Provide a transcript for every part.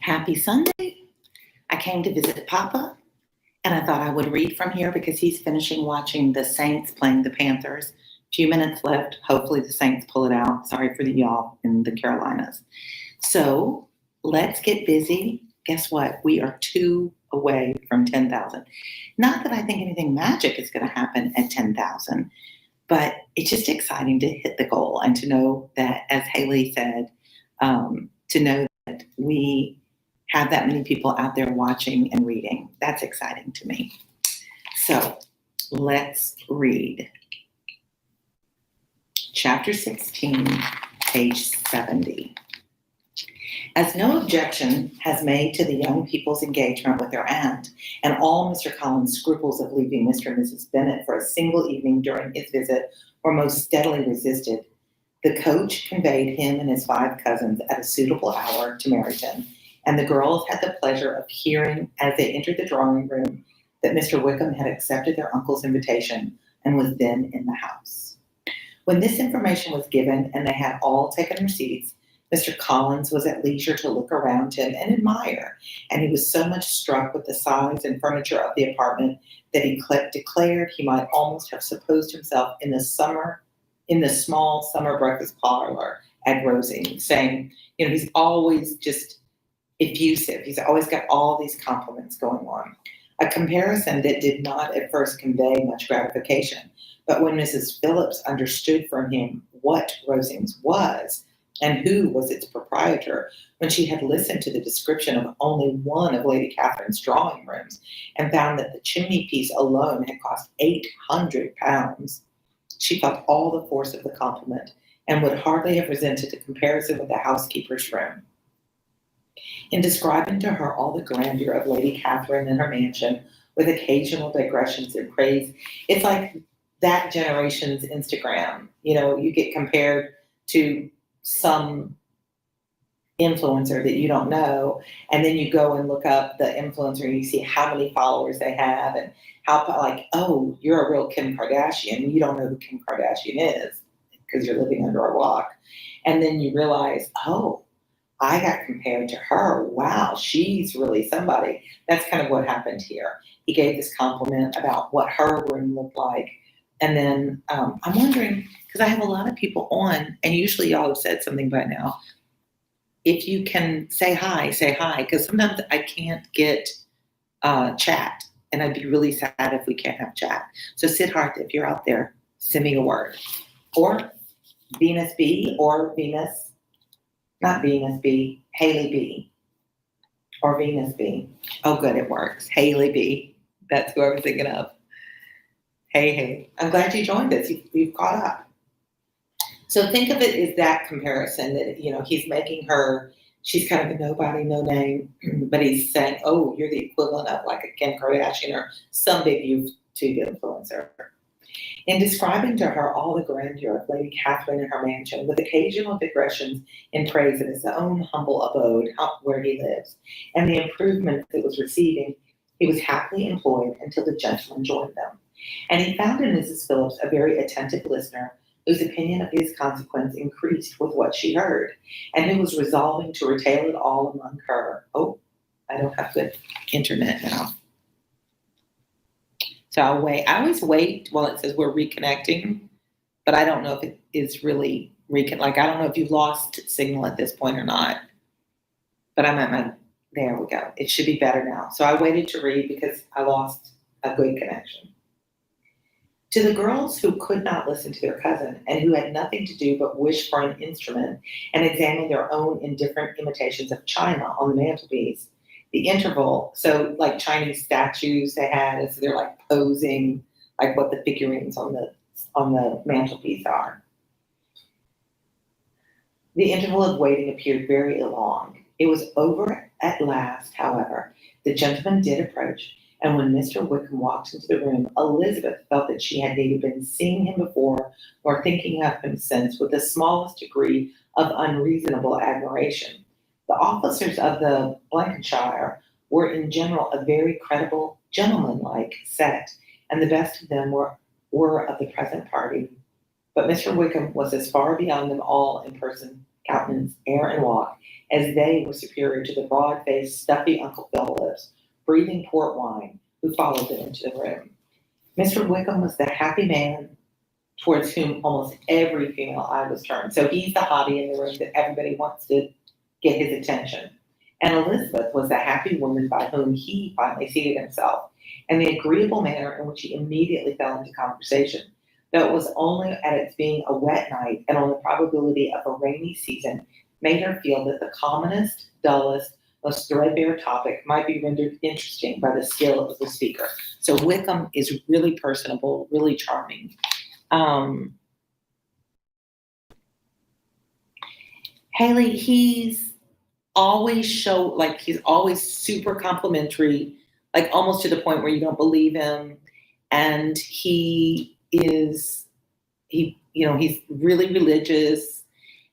Happy Sunday. I came to visit Papa, and I thought I would read from here because he's finishing watching the Saints playing the Panthers. Few minutes left. Hopefully the Saints pull it out. Sorry for the y'all in the Carolinas. So let's get busy. Guess what? We are 2 away from 10,000. Not that I think anything magic is going to happen at 10,000, but it's just exciting to hit the goal and to know that, as Haley said, to know that we have that many people out there watching and reading. That's exciting to me. So let's read. Chapter 16, page 70. As no objection has made to the young people's engagement with their aunt, and all Mr. Collins' scruples of leaving Mr. and Mrs. Bennet for a single evening during his visit were most steadily resisted, the coach conveyed him and his 5 cousins at a suitable hour to Meryton, and the girls had the pleasure of hearing as they entered the drawing room that Mr. Wickham had accepted their uncle's invitation and was then in the house. When this information was given and they had all taken their seats, Mr. Collins was at leisure to look around him and admire, and he was so much struck with the size and furniture of the apartment that he declared he might almost have supposed himself in the small summer breakfast parlor at Rosings, saying, he's always just effusive. He's always got all these compliments going on. A comparison that did not at first convey much gratification, but when Mrs. Phillips understood from him what Rosings was and who was its proprietor, when she had listened to the description of only one of Lady Catherine's drawing rooms and found that the chimney piece alone had cost £800, she felt all the force of the compliment and would hardly have resented a comparison with the housekeeper's room. In describing to her all the grandeur of Lady Catherine and her mansion, with occasional digressions in praise, it's like that generation's Instagram. You get compared to some influencer that you don't know, and then you go and look up the influencer and you see how many followers they have and how, oh, you're a real Kim Kardashian. You don't know who Kim Kardashian is because you're living under a rock. And then you realize, oh, I got compared to her. Wow, she's really somebody. That's kind of what happened here. He gave this compliment about what her room looked like. And then I'm wondering, because I have a lot of people on, and usually y'all have said something by now. If you can say hi, because sometimes I can't get chat, and I'd be really sad if we can't have chat. So Siddharth, if you're out there, send me a word. Or Venus B, or Venus, not Venus B, Haley B, or Venus B. Oh, good, it works. Haley B. That's who I was thinking of. Hey. I'm glad you joined us. You've caught up. So think of it as that comparison that, he's making her, she's kind of a nobody, no name, but he's saying, oh, you're the equivalent of like a Kim Kardashian or some big YouTube influencer. In describing to her all the grandeur of Lady Catherine and her mansion, with occasional digressions in praise of his own humble abode where he lives, and the improvements it was receiving, he was happily employed until the gentleman joined them. And he found in Mrs. Phillips a very attentive listener, whose opinion of his consequence increased with what she heard, and who was resolving to retail it all among her. Oh, I don't have good internet now. So I'll wait. I always wait while it says we're reconnecting, but I don't know if it is really I don't know if you've lost signal at this point or not. But I'm at there we go. It should be better now. So I waited to read because I lost a good connection. To the girls who could not listen to their cousin and who had nothing to do but wish for an instrument and examine their own indifferent imitations of china on the mantelpiece, the interval, so like Chinese statues they had, and so they're like posing like what the figurines on the mantelpiece are. The interval of waiting appeared very long. It was over at last, however. The gentleman did approach, and when Mr. Wickham walked into the room, Elizabeth felt that she had neither been seeing him before nor thinking of him since with the smallest degree of unreasonable admiration. The officers of the Blankenshire were in general a very credible, gentlemanlike set, and the best of them were of the present party. But Mr. Wickham was as far beyond them all in person countenance, air, and walk, as they were superior to the broad-faced, stuffy Uncle Phillips, breathing port wine, who followed them into the room. Mr. Wickham was the happy man towards whom almost every female eye was turned. So he's the hottie in the room that everybody wants to get his attention. And Elizabeth was the happy woman by whom he finally seated himself, and the agreeable manner in which he immediately fell into conversation, though it was only at its being a wet night and on the probability of a rainy season, made her feel that the commonest, dullest, most threadbare topic might be rendered interesting by the skill of the speaker. So Wickham is really personable, really charming. Haley, he's always he's always super complimentary, like almost to the point where you don't believe him. And he's really religious.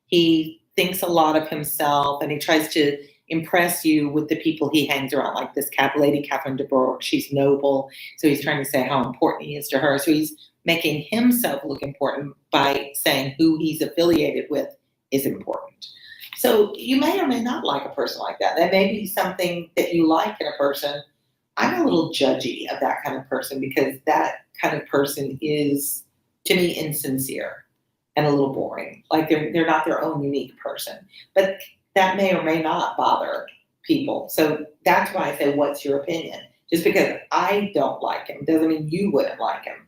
He thinks a lot of himself, and he tries to impress you with the people he hangs around, like this lady, Catherine de Bourgh. She's noble, so he's trying to say how important he is to her. So he's making himself look important by saying who he's affiliated with is important. So you may or may not like a person like that. That may be something that you like in a person. I'm a little judgy of that kind of person because that kind of person is, to me, insincere and a little boring. Like they're not their own unique person. But that may or may not bother people. So that's why I say, what's your opinion? Just because I don't like him doesn't mean you wouldn't like him.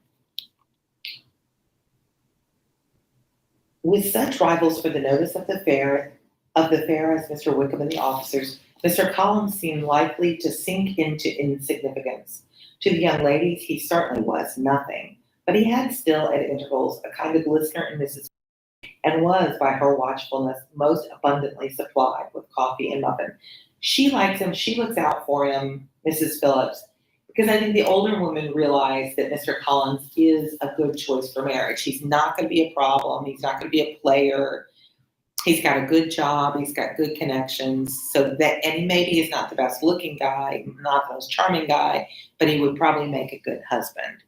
With such rivals for the notice of the fair as Mr. Wickham and the officers, Mr. Collins seemed likely to sink into insignificance. To the young ladies, he certainly was nothing, but he had still at intervals a kind of listener in Mrs. and was, by her watchfulness, most abundantly supplied with coffee and muffin. She likes him, she looks out for him, Mrs. Phillips, because I think the older women realize that Mr. Collins is a good choice for marriage. He's not going to be a problem. He's not going to be a player. He's got a good job. He's got good connections. And maybe he's not the best looking guy, not the most charming guy, but he would probably make a good husband.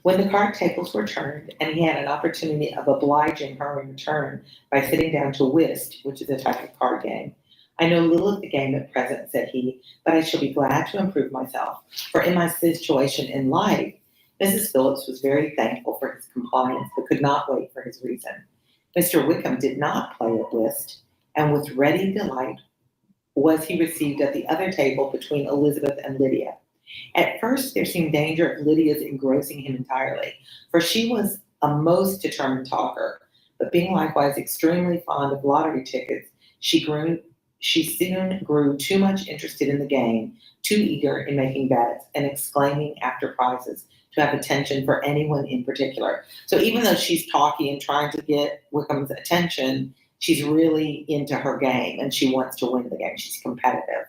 When the card tables were turned, and he had an opportunity of obliging her in return by sitting down to whist, which is a type of card game. I know little of the game at present, said he, but I shall be glad to improve myself, for in my situation in life, Mrs. Phillips was very thankful for his compliance, but could not wait for his reason. Mr. Wickham did not play at whist, and with ready delight was he received at the other table between Elizabeth and Lydia. At first, there seemed danger of Lydia's engrossing him entirely, for she was a most determined talker, but being likewise extremely fond of lottery tickets, she soon grew too much interested in the game, too eager in making bets and exclaiming after prizes, to have attention for anyone in particular. So even though she's talky and trying to get Wickham's attention, she's really into her game and she wants to win the game. She's competitive.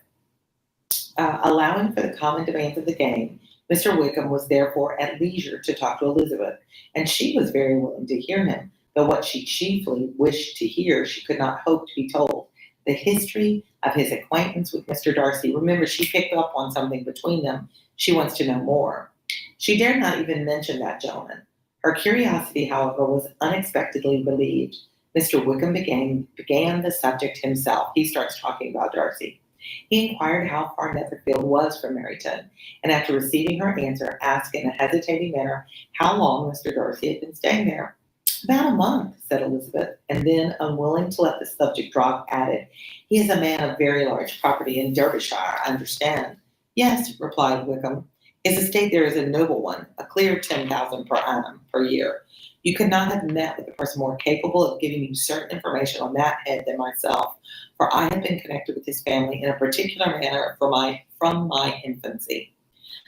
Allowing for the common demands of the game, Mr. Wickham was therefore at leisure to talk to Elizabeth, and she was very willing to hear him, though what she chiefly wished to hear she could not hope to be told. The history of his acquaintance with Mr. Darcy. Remember, she picked up on something between them. She wants to know more. She dared not even mention that gentleman. Her curiosity, however, was unexpectedly relieved. Mr. Wickham began the subject himself. He starts talking about Darcy. He inquired how far Netherfield was from Meryton, and after receiving her answer, asked in a hesitating manner how long Mr. Darcy had been staying there. About a month, said Elizabeth, and then, unwilling to let the subject drop, added, he is a man of very large property in Derbyshire, I understand. Yes, replied Wickham. His estate there is a noble one, a clear 10,000 per annum per year. You could not have met with a person more capable of giving you certain information on that head than myself, for I have been connected with his family in a particular manner from my infancy.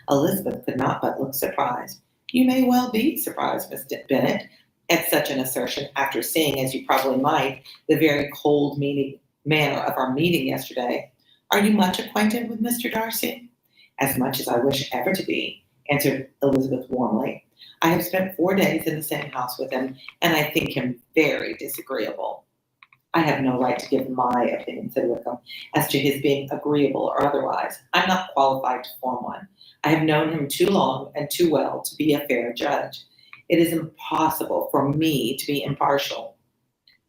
Elizabeth could not but look surprised. You may well be surprised, Miss Bennet, at such an assertion, after seeing, as you probably might, the very cold manner of our meeting yesterday. Are you much acquainted with Mr. Darcy? As much as I wish ever to be, answered Elizabeth warmly. I have spent 4 days in the same house with him, and I think him very disagreeable. I have no right to give my opinion, said Wickham, as to his being agreeable or otherwise. I'm not qualified to form one. I have known him too long and too well to be a fair judge. It is impossible for me to be impartial,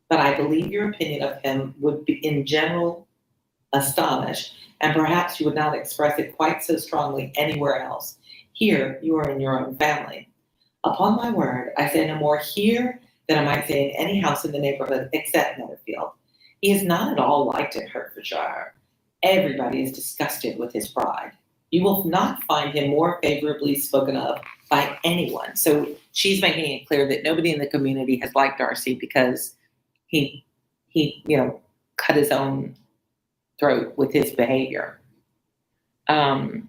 but I believe your opinion of him would be, in general, astonish, and perhaps you would not express it quite so strongly anywhere else. Here, you are in your own family. Upon my word, I say no more here than I might say in any house in the neighborhood except Netherfield. He is not at all liked in Hertfordshire. Everybody is disgusted with his pride. You will not find him more favorably spoken of by anyone. So she's making it clear that nobody in the community has liked Darcy because he cut his own throat with his behavior. I'm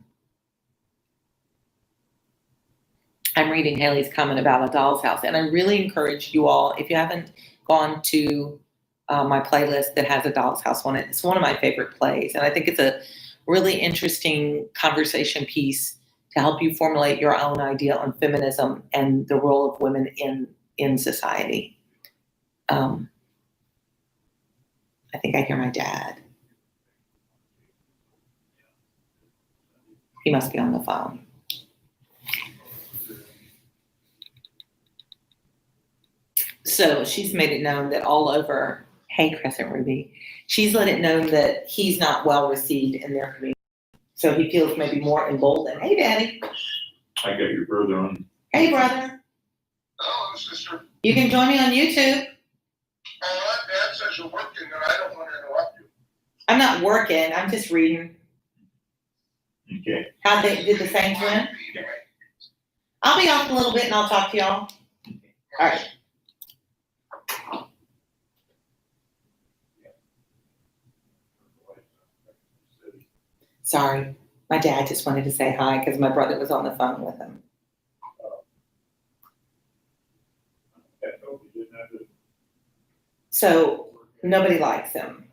reading Haley's comment about A Doll's House, and I really encourage you all, if you haven't gone to my playlist that has A Doll's House on it, it's one of my favorite plays, and I think it's a really interesting conversation piece to help you formulate your own idea on feminism and the role of women in society. I think I hear my dad. He must be on the phone. So she's made it known that all over, hey, Crescent Ruby, she's let it known that he's not well received in their community. So he feels maybe more emboldened. Hey, Daddy. I got your brother on. Hey, brother. Hello, sister. You can join me on YouTube. Dad says you're working and I don't want to interrupt you. I'm not working. I'm just reading. Okay. How they did the Saints win? I'll be off a little bit and I'll talk to y'all. All right. Sorry, my dad just wanted to say hi because my brother was on the phone with him. So nobody likes him.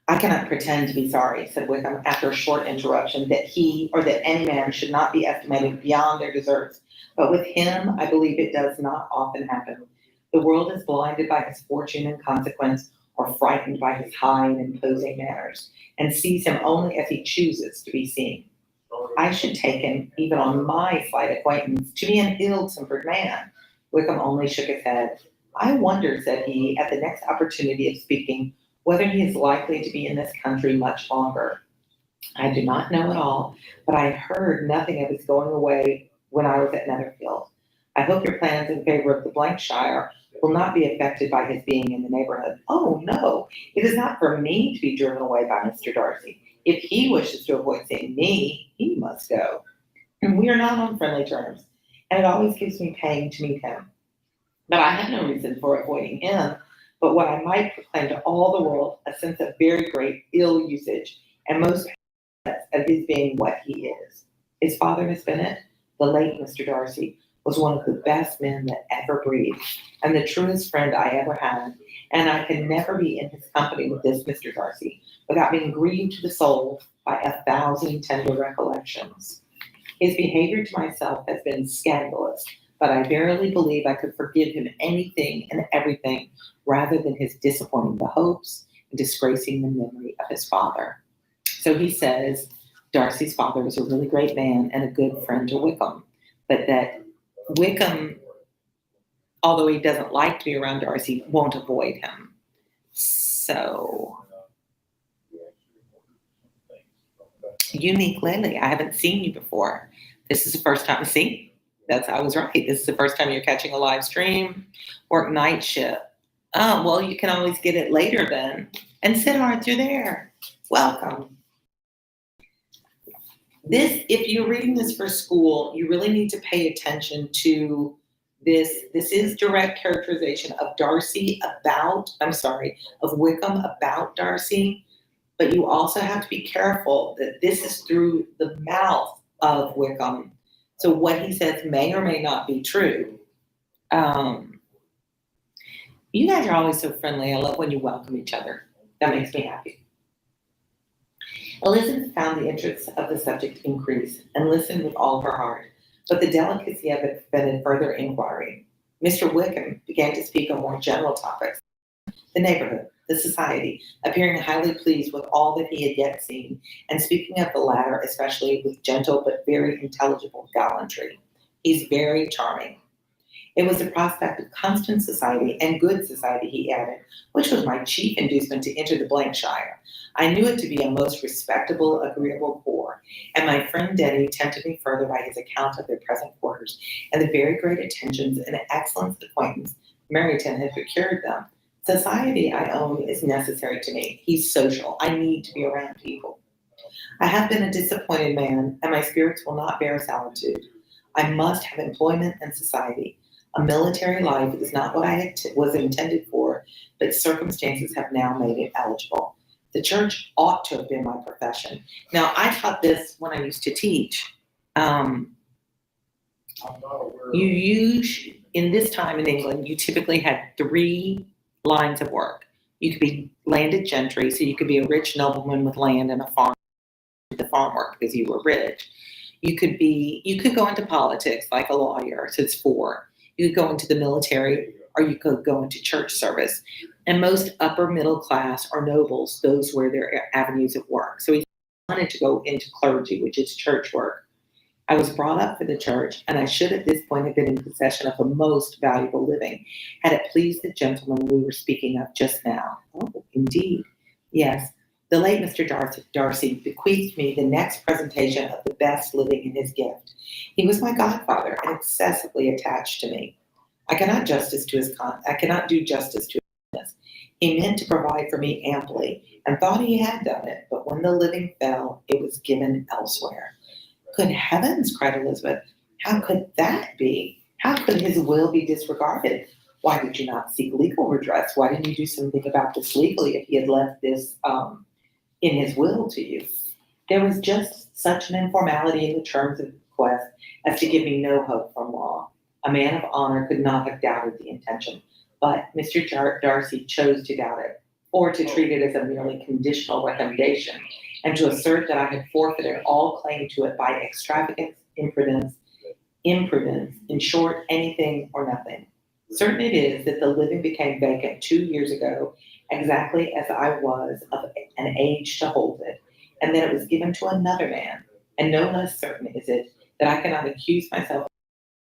I cannot pretend to be sorry, said Wickham after a short interruption, that he or that any man should not be estimated beyond their deserts. But with him, I believe it does not often happen. The world is blinded by his fortune and consequence, or frightened by his high and imposing manners, and sees him only as he chooses to be seen. I should take him, even on my slight acquaintance, to be an ill-tempered man. Wickham only shook his head. I wonder, said he, at the next opportunity of speaking, whether he is likely to be in this country much longer. I do not know at all, but I heard nothing of his going away when I was at Netherfield. I hope your plans in favor of the Blankshire will not be affected by his being in the neighborhood. Oh, no, it is not for me to be driven away by Mr. Darcy. If he wishes to avoid seeing me, he must go. And we are not on friendly terms, and it always gives me pain to meet him. But I have no reason for avoiding him, but what I might proclaim to all the world, a sense of very great ill usage, and most of his being what he is. His father, Miss Bennet, the late Mr. Darcy, was one of the best men that ever breathed, and the truest friend I ever had, and I can never be in his company with this Mr. Darcy without being grieved to the soul by 1,000 tender recollections. His behavior to myself has been scandalous, but I verily believe I could forgive him anything and everything rather than his disappointing the hopes and disgracing the memory of his father. So he says Darcy's father was a really great man and a good friend to Wickham, but that Wickham, although he doesn't like to be around Darcy, won't avoid him. So, unique Lily, I haven't seen you before. This is the first time. See, I was right. This is the first time you're catching a live stream. Work night shift. Oh, well, you can always get it later then. And Siddharth, you're there. Welcome. If you're reading this for school, you really need to pay attention to this. This is direct characterization of of Wickham about Darcy, but you also have to be careful that this is through the mouth of Wickham. So what he says may or may not be true. You guys are always so friendly. I love when you welcome each other. That makes me happy. Elizabeth found the interest of the subject increase and listened with all her heart, but the delicacy of it prevented further inquiry. Mr. Wickham began to speak on more general topics, the neighborhood, the society, appearing highly pleased with all that he had yet seen, and speaking of the latter especially with gentle but very intelligible gallantry. He's very charming. It was the prospect of constant society and good society, he added, which was my chief inducement to enter the Blankshire. I knew it to be a most respectable, agreeable corps, and my friend Denny tempted me further by his account of their present quarters and the very great attentions and excellent acquaintance Meryton had procured them. Society, I own, is necessary to me. He's social. I need to be around people. I have been a disappointed man, and my spirits will not bear solitude. I must have employment and society. A military life is not what was intended for, but circumstances have now made it eligible. The church ought to have been my profession. Now, I taught this when I used to teach. In this time in England, you typically had 3 lines of work. You could be landed gentry, so you could be a rich nobleman with land and a farm, the farm work because you were rich. You could go into politics like a lawyer, so it's 4. You could go into the military, or you could go into church service. And most upper middle class or nobles, those were their avenues of work. So he wanted to go into clergy, which is church work. I was brought up for the church, and I should at this point have been in possession of the most valuable living, had it pleased the gentleman we were speaking of just now. Oh, indeed. Yes, the late Mr. Darcy bequeathed me the next presentation of the best living in his gift. He was my godfather and excessively attached to me. I cannot do justice to his kindness. He meant to provide for me amply, and thought he had done it, but when the living fell, it was given elsewhere. Good heavens, cried Elizabeth. How could that be? How could his will be disregarded? Why did you not seek legal redress? Why didn't you do something about this legally if he had left this in his will to you? There was just such an informality in the terms of the bequest as to give me no hope from law. A man of honor could not have doubted the intention, but Mr. Darcy chose to doubt it, or to treat it as a merely conditional recommendation, and to assert that I had forfeited all claim to it by extravagance, imprudence, in short, anything or nothing. Certain it is that the living became vacant 2 years ago, exactly as I was of an age to hold it, and that it was given to another man, and no less certain is it that I cannot accuse myself of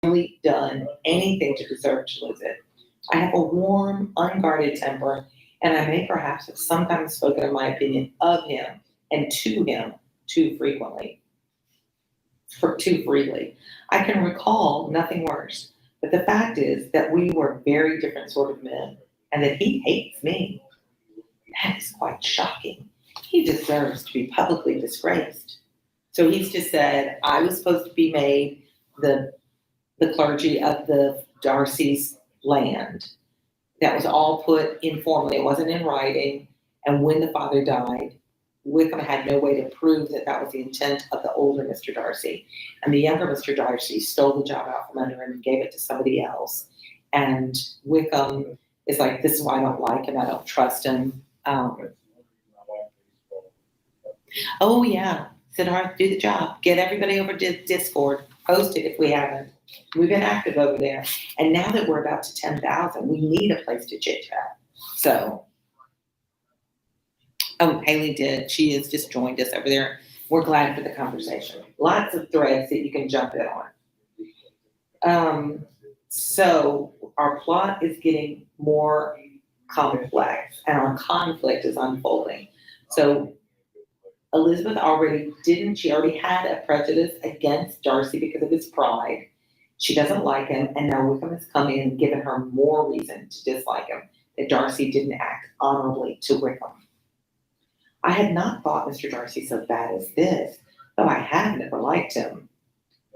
really done anything to deserve to lose it. I have a warm, unguarded temper, and I may perhaps have sometimes spoken of my opinion of him and to him too freely. I can recall nothing worse, but the fact is that we were very different sort of men, and that he hates me. That is quite shocking. He deserves to be publicly disgraced. So he's just said, I was supposed to be made the clergy of the Darcy's land. That was all put informally. It wasn't in writing. And when the father died, Wickham had no way to prove that that was the intent of the older Mr. Darcy. And the younger Mr. Darcy stole the job out from under him and gave it to somebody else. And Wickham is like, this is why I don't like him. I don't trust him. Oh, yeah. Said, all right, do the job. Get everybody over to Discord. Post it if we haven't. We've been active over there. And now that we're about to 10,000, we need a place to chit-chat. So, oh, Haley did. She has just joined us over there. We're glad for the conversation. Lots of threads that you can jump in on. So our plot is getting more complex, and our conflict is unfolding. So Elizabeth already had a prejudice against Darcy because of his pride. She doesn't like him, and now Wickham has come in and given her more reason to dislike him, that Darcy didn't act honorably to Wickham. I had not thought Mr. Darcy so bad as this, though I had never liked him.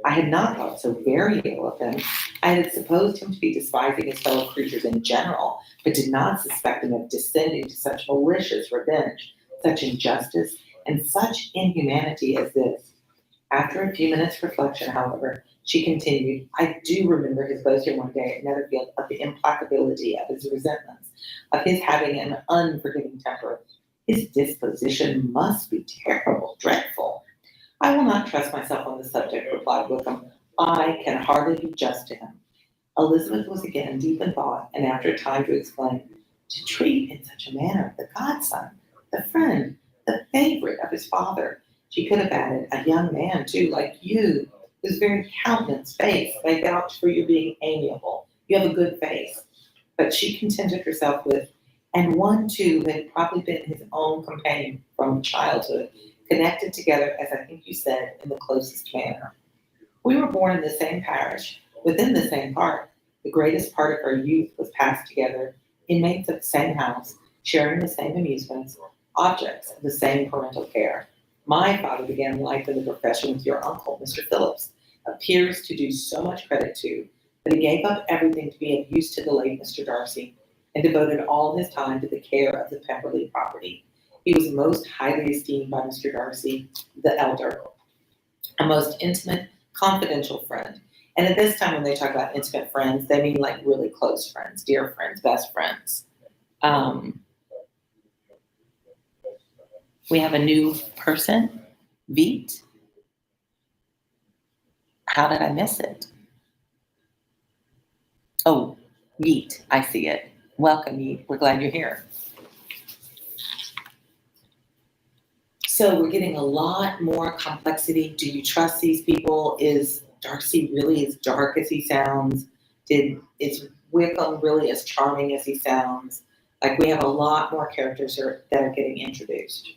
I had not thought so very ill of him. I had supposed him to be despising his fellow creatures in general, but did not suspect him of descending to such malicious revenge, such injustice, and such inhumanity as this. After a few minutes' reflection, however, she continued, I do remember his boasting one day at Netherfield of the implacability of his resentments, of his having an unforgiving temper. His disposition must be terrible, dreadful. I will not trust myself on the subject, replied Wickham. I can hardly be just to him. Elizabeth was again deep in thought, and after a time to exclaim, to treat in such a manner the godson, the friend, the favorite of his father. She could have added, a young man, too, like you, whose very countenance, face, may vouch for your being amiable, You have a good face. But she contented herself with, and one too had probably been his own companion from childhood, connected together, as I think you said, in the closest manner. We were born in the same parish, within the same park. The greatest part of our youth was passed together, inmates of the same house, sharing the same amusements, objects of the same parental care. My father began life in the profession with your uncle, Mr. Phillips, appears to do so much credit to, but he gave up everything to be of use to the late Mr. Darcy, and devoted all his time to the care of the Pemberley property. He was most highly esteemed by Mr. Darcy, the elder, a most intimate, confidential friend. And at this time, when they talk about intimate friends, they mean like really close friends, dear friends, best friends. We have a new person, Veet. How did I miss it? Oh, Yeet, I see it. Welcome, Yeet. We're glad you're here. So we're getting a lot more complexity. Do you trust these people? Is Darcy really as dark as he sounds? Is Wickham really as charming as he sounds? Like, we have a lot more characters that are getting introduced.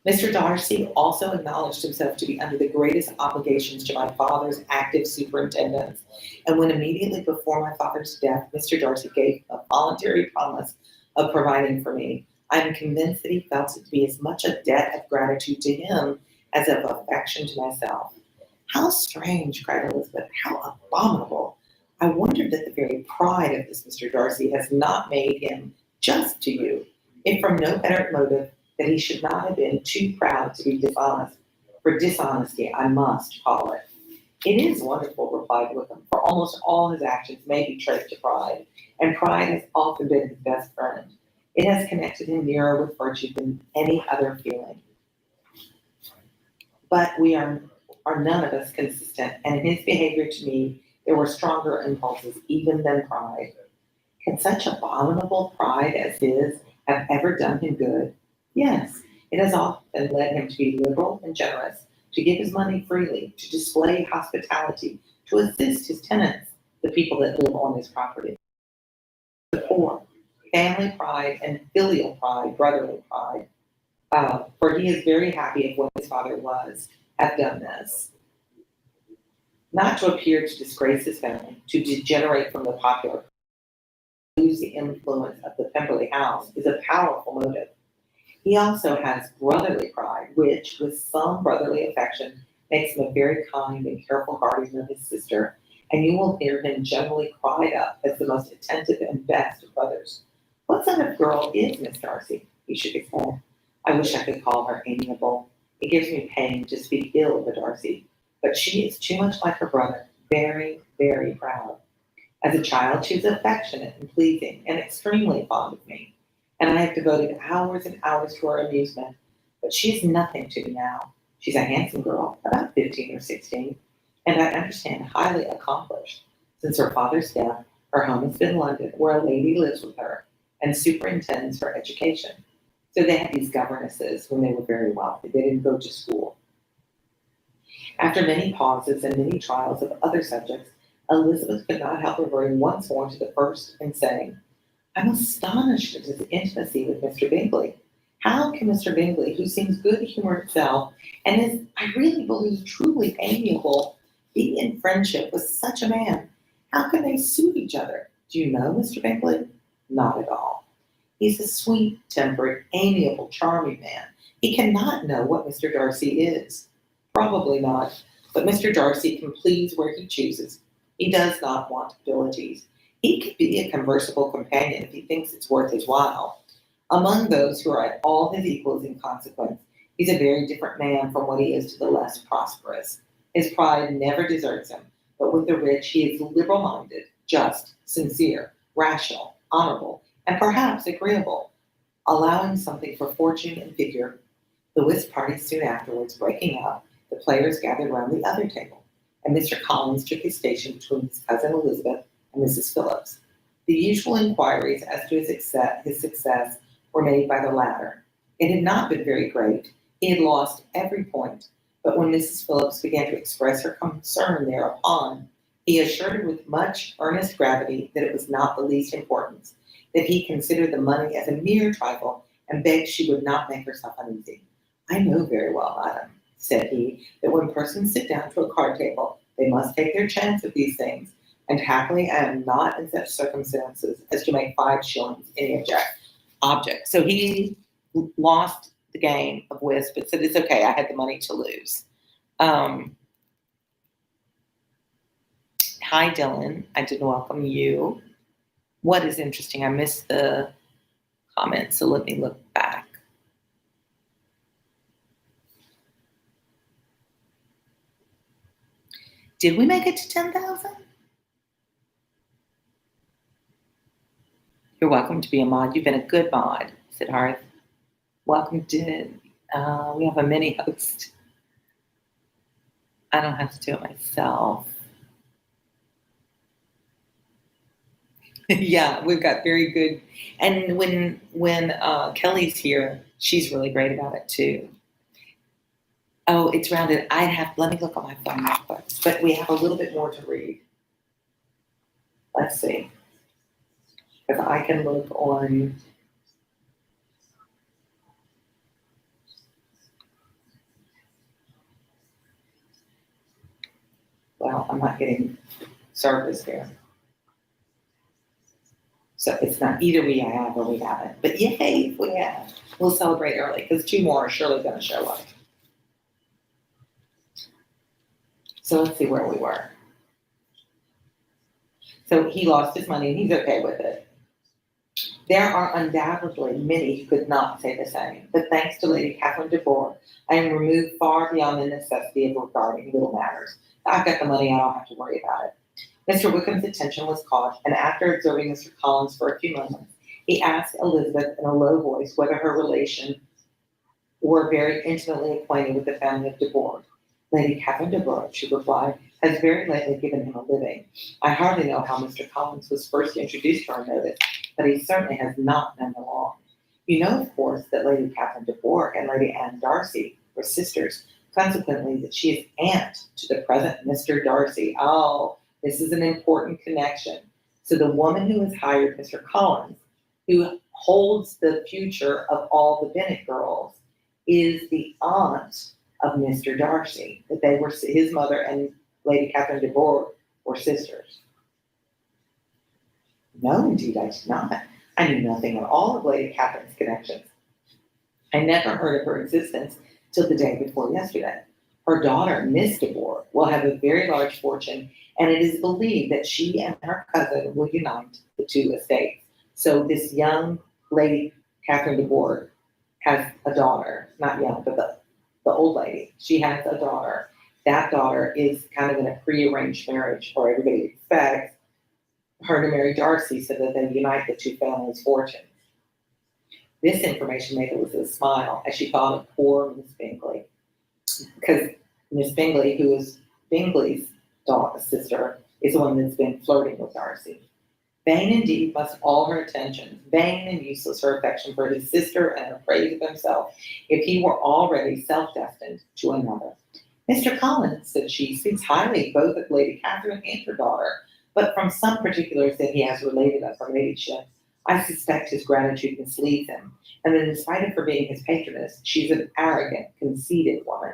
Mr. Darcy also acknowledged himself to be under the greatest obligations to my father's active superintendence, and when immediately before my father's death, Mr. Darcy gave a voluntary promise of providing for me. I am convinced that he felt it to be as much a debt of gratitude to him as of affection to myself. How strange, cried Elizabeth, how abominable. I wondered that the very pride of this Mr. Darcy has not made him just to you, if from no better motive that he should not have been too proud to be dishonest. For dishonesty, I must call it. It is wonderful, replied Wickham, for almost all his actions may be traced to pride, and pride has often been his best friend. It has connected him nearer with virtue than any other feeling. But we are none of us consistent, and in his behavior to me, there were stronger impulses even than pride. Can such abominable pride as his have ever done him good? Yes, it has often led him to be liberal and generous, to give his money freely, to display hospitality, to assist his tenants, the people that live on his property. The poor, family pride and filial pride, brotherly pride, for he is very happy of what his father was, have done this. Not to appear to disgrace his family, to degenerate from the popular, lose the influence of the Pemberley house is a powerful motive. He also has brotherly pride, which, with some brotherly affection, makes him a very kind and careful guardian of his sister, and you will hear him generally cried up as the most attentive and best of brothers. What sort of girl is Miss Darcy? He shook his head. I wish I could call her amiable. It gives me pain to speak ill of a Darcy, but she is too much like her brother, very, very proud. As a child, she was affectionate and pleasing and extremely fond of me, and I have devoted hours and hours to her amusement, but she is nothing to me now. She's a handsome girl, about 15 or 16, and I understand highly accomplished. Since her father's death, her home has been London, where a lady lives with her and superintends her education. So they had these governesses when they were very wealthy. They didn't go to school. After many pauses and many trials of other subjects, Elizabeth could not help reverting once more to the first and saying, I'm astonished at his intimacy with Mr. Bingley. How can Mr. Bingley, who seems good humored himself and is, I really believe, truly amiable, be in friendship with such a man? How can they suit each other? Do you know Mr. Bingley? Not at all. He's a sweet-tempered, amiable, charming man. He cannot know what Mr. Darcy is. Probably not, but Mr. Darcy can please where he chooses. He does not want abilities. He could be a conversable companion if he thinks it's worth his while. Among those who are at all his equals in consequence, he's a very different man from what he is to the less prosperous. His pride never deserts him, but with the rich he is liberal-minded, just, sincere, rational, honorable, and perhaps agreeable, allowing something for fortune and figure. The whist party soon afterwards breaking up, the players gathered round the other table, and Mr. Collins took his station between his cousin Elizabeth and Mrs. Phillips. The usual inquiries as to his success were made by the latter. It had not been very great. He had lost every point, but when Mrs. Phillips began to express her concern thereupon, He assured her with much earnest gravity that it was not the least importance, that he considered the money as a mere trifle, and begged she would not make herself uneasy. I know very well, madam, said he, that when persons sit down to a card table, they must take their chance of these things, and happily I am not in such circumstances as to make 5 shillings any object. So he lost the game of whist, but said, it's okay, I had the money to lose. Hi, Dylan. I did welcome you. What is interesting? I missed the comment, so let me look back. Did we make it to 10,000? You're welcome to be a mod. You've been a good mod, said Harth. Welcome to, we have a mini host. I don't have to do it myself. Yeah, we've got very good. And when Kelly's here, she's really great about it too. Oh, it's rounded. Let me look on my phone real quick. But we have a little bit more to read. Let's see. If I can look on. Well, I'm not getting service here. So it's not either we have or we haven't. But yay, if we have. We'll celebrate early because 2 more are surely going to show up. So let's see where we were. So he lost his money and he's okay with it. There are undoubtedly many who could not say the same, but thanks to Lady Catherine de Bourgh, I am removed far beyond the necessity of regarding little matters. I've got the money, I don't have to worry about it. Mr. Wickham's attention was caught, and after observing Mr. Collins for a few moments, he asked Elizabeth in a low voice whether her relation were very intimately acquainted with the family of de Bourgh. Lady Catherine de Bourgh, she replied, has very lately given him a living. I hardly know how Mr. Collins was first introduced to our notice, but he certainly has not known them long. You know, of course, that Lady Catherine de Bourgh and Lady Anne Darcy were sisters, consequently that she is aunt to the present Mr. Darcy. Oh, this is an important connection. So the woman who has hired Mr. Collins, who holds the future of all the Bennet girls, is the aunt of Mr. Darcy, that they were his mother and Lady Catherine de Bourgh were sisters. No, indeed, I did not. I knew nothing at all of Lady Catherine's connections. I never heard of her existence till the day before yesterday. Her daughter, Miss de Bourgh, will have a very large fortune, and it is believed that she and her cousin will unite the 2 estates. So this young Lady Catherine de Bourgh has a daughter, not young, but the old lady. She has a daughter. That daughter is kind of in a prearranged marriage, or everybody expects her to marry Darcy so that they unite the 2 families' fortunes. This information made Elizabeth smile as she thought of poor Miss Bingley, because Miss Bingley, who is Bingley's sister, is the one that's been flirting with Darcy. Vain indeed must all her attentions, vain and useless her affection for his sister and her praise of himself, if he were already self-destined to another. Mr. Collins, said she, speaks highly both of Lady Catherine and her daughter, but from some particulars that he has related of her ladyship, I suspect his gratitude misleads him, and that in spite of her being his patroness, she's an arrogant, conceited woman.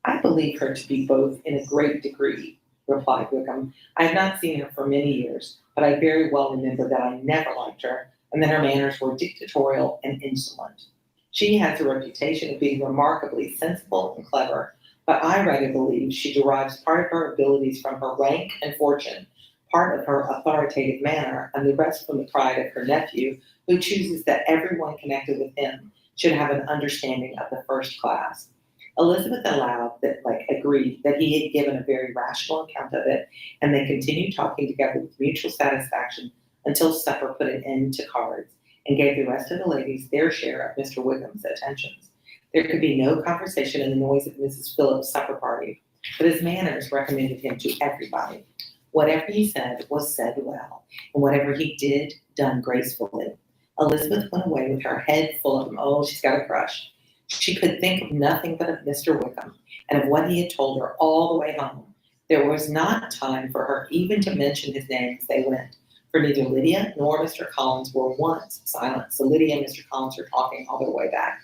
I believe her to be both in a great degree, replied Wickham. I have not seen her for many years, but I very well remember that I never liked her, and that her manners were dictatorial and insolent. She has a reputation of being remarkably sensible and clever, but I rather believe she derives part of her abilities from her rank and fortune, part of her authoritative manner, and the rest from the pride of her nephew, who chooses that everyone connected with him should have an understanding of the first class. Elizabeth agreed that he had given a very rational account of it, and they continued talking together with mutual satisfaction until supper put an end to cards, and gave the rest of the ladies their share of Mr. Wickham's attentions. There could be no conversation in the noise of Mrs. Phillips's supper party, but his manners recommended him to everybody. Whatever he said was said well, and whatever he did, done gracefully. Elizabeth went away with her head full of him. Oh, she's got a crush. She could think of nothing but of Mr. Wickham, and of what he had told her all the way home. There was not time for her even to mention his name as they went, for neither Lydia nor Mr. Collins were once silent, so Lydia and Mr. Collins were talking all their way back.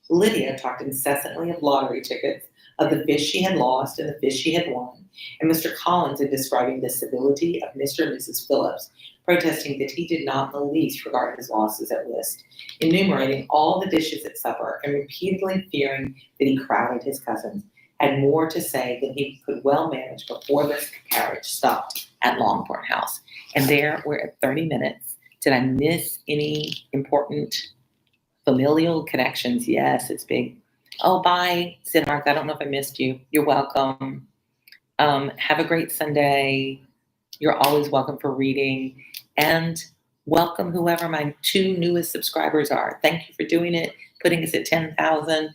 Lydia talked incessantly of lottery tickets, of the fish she had lost and the fish she had won, and Mr. Collins in describing the civility of Mr. and Mrs. Phillips, protesting that he did not in the least regard his losses at whist, enumerating all the dishes at supper, and repeatedly fearing that he crowded his cousins, had more to say than he could well manage before the carriage stopped at Longbourn House. And there we're at 30 minutes. Did I miss any important familial connections? Yes, it's big. Oh, bye, Sidmark. I don't know if I missed you. You're welcome. Have a great Sunday. You're always welcome for reading. And welcome whoever my 2 newest subscribers are. Thank you for doing it, putting us at 10,000.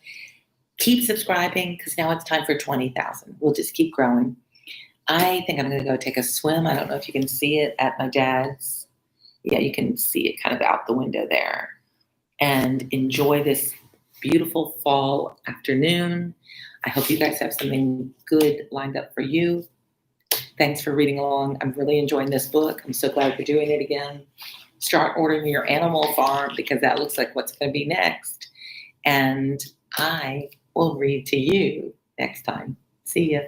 Keep subscribing because now it's time for 20,000. We'll just keep growing. I think I'm going to go take a swim. I don't know if you can see it at my dad's. Yeah, you can see it kind of out the window there. And enjoy this beautiful fall afternoon. I hope you guys have something good lined up for you. Thanks for reading along. I'm really enjoying this book. I'm so glad we're doing it again. Start ordering your Animal Farm because that looks like what's going to be next. And I will read to you next time. See ya.